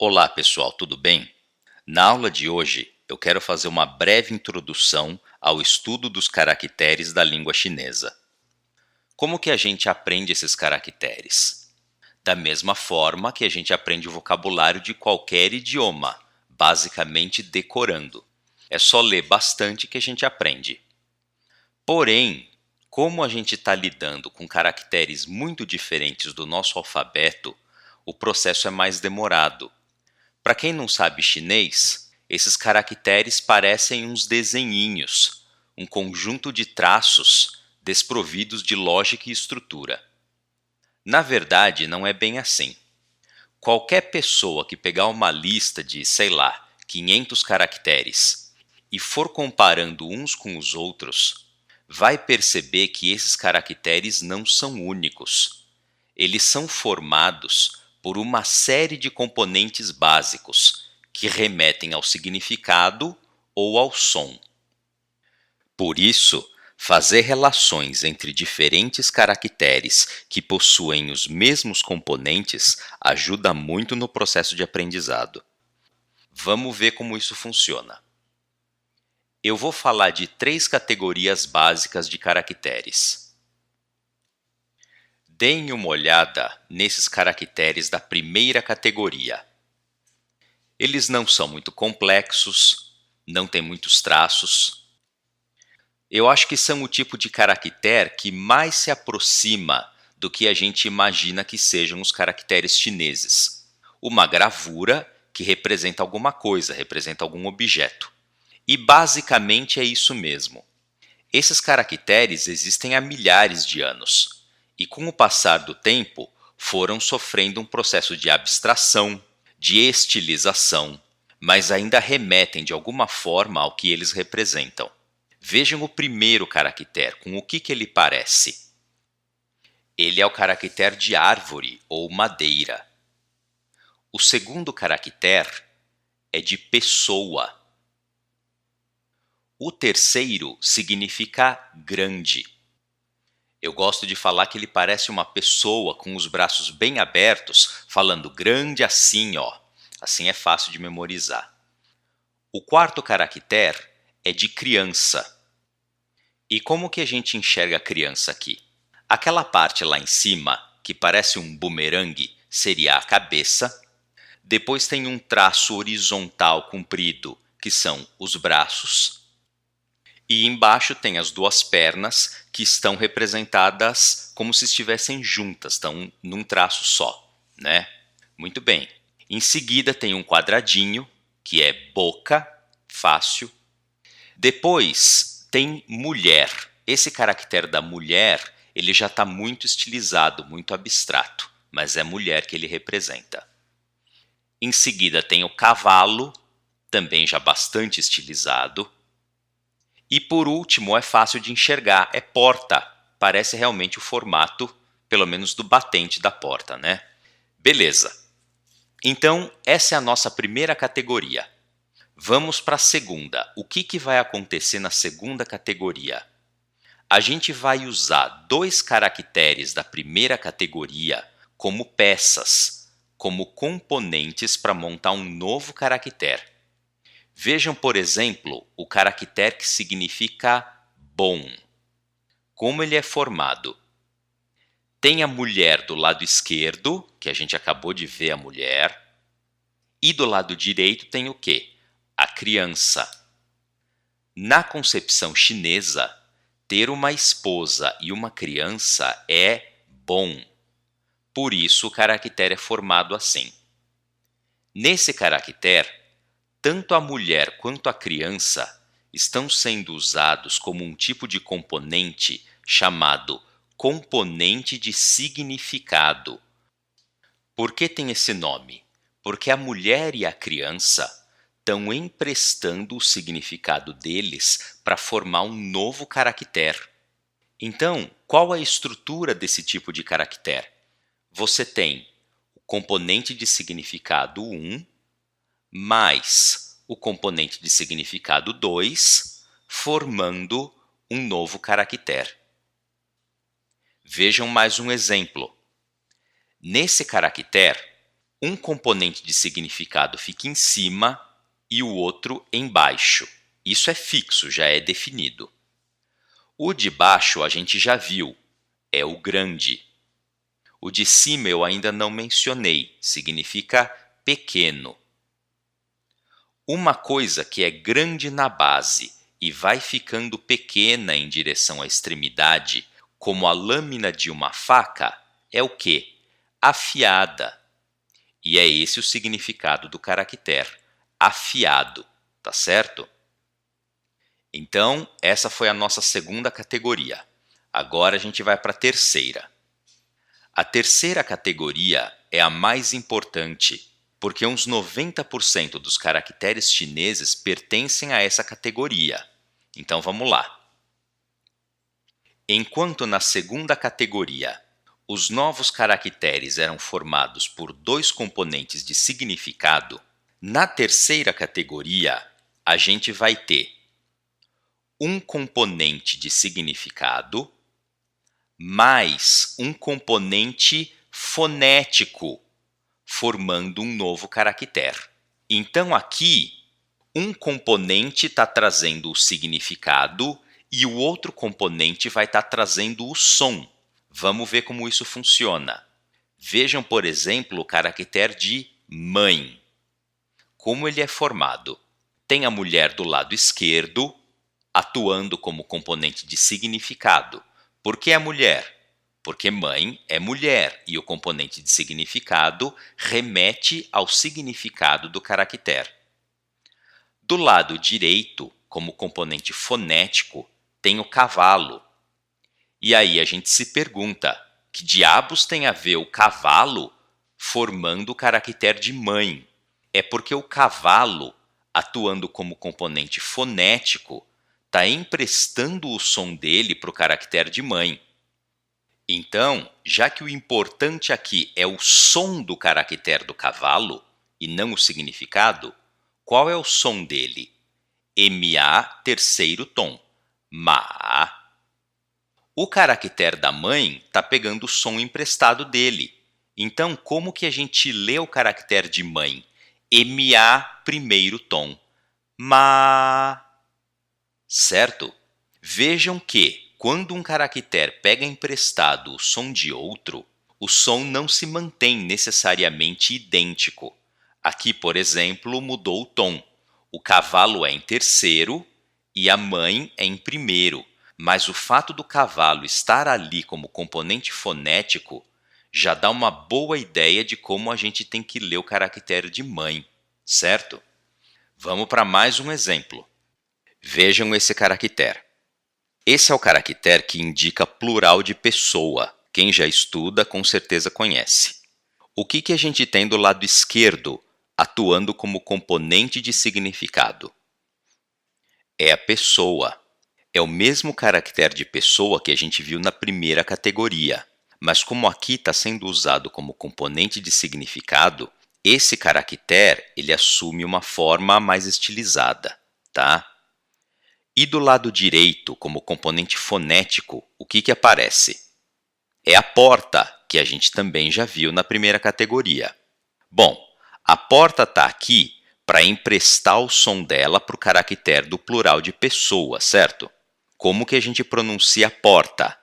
Olá pessoal, tudo bem? Na aula de hoje, eu quero fazer uma breve introdução ao estudo dos caracteres da língua chinesa. Como que a gente aprende esses caracteres? Da mesma forma que a gente aprende o vocabulário de qualquer idioma, basicamente decorando. É só ler bastante que a gente aprende. Porém, como a gente está lidando com caracteres muito diferentes do nosso alfabeto, o processo é mais demorado. Para quem não sabe chinês, esses caracteres parecem uns desenhinhos, um conjunto de traços desprovidos de lógica e estrutura. Na verdade, não é bem assim. Qualquer pessoa que pegar uma lista de, sei lá, 500 caracteres e for comparando uns com os outros, vai perceber que esses caracteres não são únicos. Eles são formados por uma série de componentes básicos que remetem ao significado ou ao som. Por isso, fazer relações entre diferentes caracteres que possuem os mesmos componentes ajuda muito no processo de aprendizado. Vamos ver como isso funciona. Eu vou falar de 3 categorias básicas de caracteres. Deem uma olhada nesses caracteres da primeira categoria. Eles não são muito complexos, não têm muitos traços. Eu acho que são o tipo de caractere que mais se aproxima do que a gente imagina que sejam os caracteres chineses. Uma gravura que representa alguma coisa, representa algum objeto. E basicamente é isso mesmo. Esses caracteres existem há milhares de anos e, com o passar do tempo, foram sofrendo um processo de abstração, de estilização, mas ainda remetem de alguma forma ao que eles representam. Vejam o primeiro caractere, com o que ele parece. Ele é o caractere de árvore ou madeira. O segundo caractere é de pessoa. O terceiro significa grande. Eu gosto de falar que ele parece uma pessoa com os braços bem abertos, falando grande assim, ó. Assim é fácil de memorizar. O quarto caractere é de criança. E como que a gente enxerga a criança aqui? Aquela parte lá em cima, que parece um bumerangue, seria a cabeça. Depois tem um traço horizontal comprido, que são os braços. E embaixo tem as 2 pernas, que estão representadas como se estivessem juntas, estão num traço só, né? Muito bem. Em seguida tem um quadradinho, que é boca, fácil. Depois tem mulher. Esse caractere da mulher, ele já está muito estilizado, muito abstrato, mas é mulher que ele representa. Em seguida tem o cavalo, também já bastante estilizado. E por último, é fácil de enxergar, é porta. Parece realmente o formato, pelo menos do batente da porta, né? Beleza. Então, essa é a nossa primeira categoria. Vamos para a segunda. O que vai acontecer na segunda categoria? A gente vai usar 2 caracteres da primeira categoria como peças, como componentes para montar um novo caractere. Vejam, por exemplo, o caractere que significa bom. Como ele é formado? Tem a mulher do lado esquerdo, que a gente acabou de ver a mulher, e do lado direito tem o quê? A criança. Na concepção chinesa, ter uma esposa e uma criança é bom. Por isso o caractere é formado assim. Nesse caractere, tanto a mulher quanto a criança estão sendo usados como um tipo de componente chamado componente de significado. Por que tem esse nome? Porque a mulher e a criança estão emprestando o significado deles para formar um novo caractere. Então, qual a estrutura desse tipo de caractere? Você tem o componente de significado 1 mais o componente de significado 2, formando um novo caractere. Vejam mais um exemplo. Nesse caractere, Um componente de significado fica em cima e o outro embaixo. Isso é fixo, já é definido. O de baixo a gente já viu, é o grande. O de cima eu ainda não mencionei, significa pequeno. Uma coisa que é grande na base e vai ficando pequena em direção à extremidade, como a lâmina de uma faca, é o quê? Afiada. E é esse o significado do caractere, afiado, tá certo? Então, essa foi a nossa segunda categoria. Agora a gente vai para a terceira. A terceira categoria é a mais importante, porque uns 90% dos caracteres chineses pertencem a essa categoria. Então vamos lá. Enquanto na segunda categoria os novos caracteres eram formados por dois componentes de significado, na terceira categoria a gente vai ter um componente de significado mais um componente fonético, formando um novo caractere. Então aqui, um componente está trazendo o significado e o outro componente vai estar trazendo o som. Vamos ver como isso funciona. Vejam, por exemplo, o caractere de mãe. Como ele é formado? Tem a mulher do lado esquerdo, atuando como componente de significado. Por que a mulher? Porque mãe é mulher e o componente de significado remete ao significado do caractere. Do lado direito, como componente fonético, tem o cavalo. E aí a gente se pergunta, que diabos tem a ver o cavalo formando o caractere de mãe? É porque o cavalo, atuando como componente fonético, está emprestando o som dele para o caractere de mãe. Então, já que o importante aqui é o som do caractere do cavalo e não o significado, qual é o som dele? MA terceiro tom, Ma. O caractere da mãe está pegando o som emprestado dele. Então, como que a gente lê o caractere de mãe? MA primeiro tom, Ma. Certo? Vejam que, quando um caractere pega emprestado o som de outro, o som não se mantém necessariamente idêntico. Aqui, por exemplo, mudou o tom. O cavalo é em terceiro e a mãe é em primeiro, mas o fato do cavalo estar ali como componente fonético já dá uma boa ideia de como a gente tem que ler o caractere de mãe, certo? Vamos para mais um exemplo. Vejam esse caractere. Esse é o caractere que indica plural de pessoa. Quem já estuda, com certeza conhece. O que a gente tem do lado esquerdo, atuando como componente de significado? É a pessoa. É o mesmo caractere de pessoa que a gente viu na primeira categoria. Mas como aqui está sendo usado como componente de significado, esse caractere ele assume uma forma mais estilizada, tá? E do lado direito, como componente fonético, o que aparece? É a porta, que a gente também já viu na primeira categoria. Bom, a porta está aqui para emprestar o som dela para o caractere do plural de pessoa, certo? Como que a gente pronuncia porta?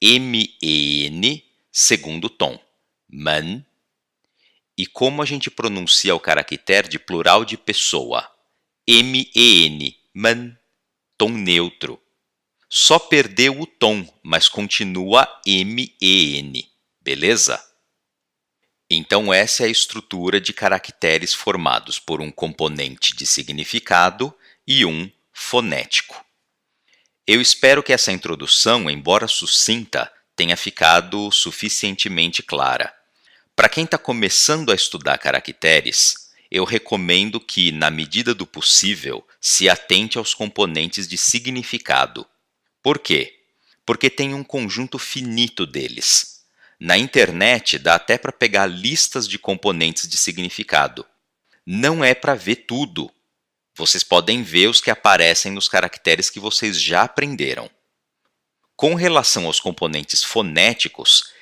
M-E-N, segundo tom. Man. E como a gente pronuncia o caractere de plural de pessoa? M-E-N, man. Tom neutro. Só perdeu o tom, mas continua M-E-N, beleza? Então essa é a estrutura de caracteres formados por um componente de significado e um fonético. Eu espero que essa introdução, embora sucinta, tenha ficado suficientemente clara. Para quem está começando a estudar caracteres, eu recomendo que, na medida do possível, se atente aos componentes de significado. Por quê? Porque tem um conjunto finito deles. Na internet dá até para pegar listas de componentes de significado. Não é para ver tudo. Vocês podem ver os que aparecem nos caracteres que vocês já aprenderam. Com relação aos componentes fonéticos,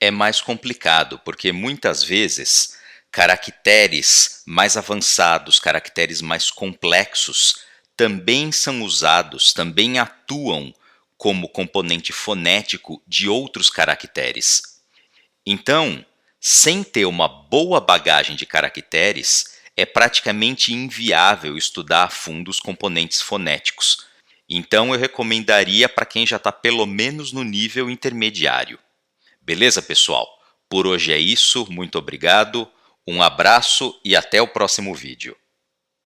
é mais complicado, porque muitas vezes Caracteres mais avançados, caracteres mais complexos, também são usados, também atuam como componente fonético de outros caracteres. Então, sem ter uma boa bagagem de caracteres, é praticamente inviável estudar a fundo os componentes fonéticos. Então, eu recomendaria para quem já está pelo menos no nível intermediário. Beleza, pessoal? Por hoje é isso, muito obrigado, um abraço e até o próximo vídeo.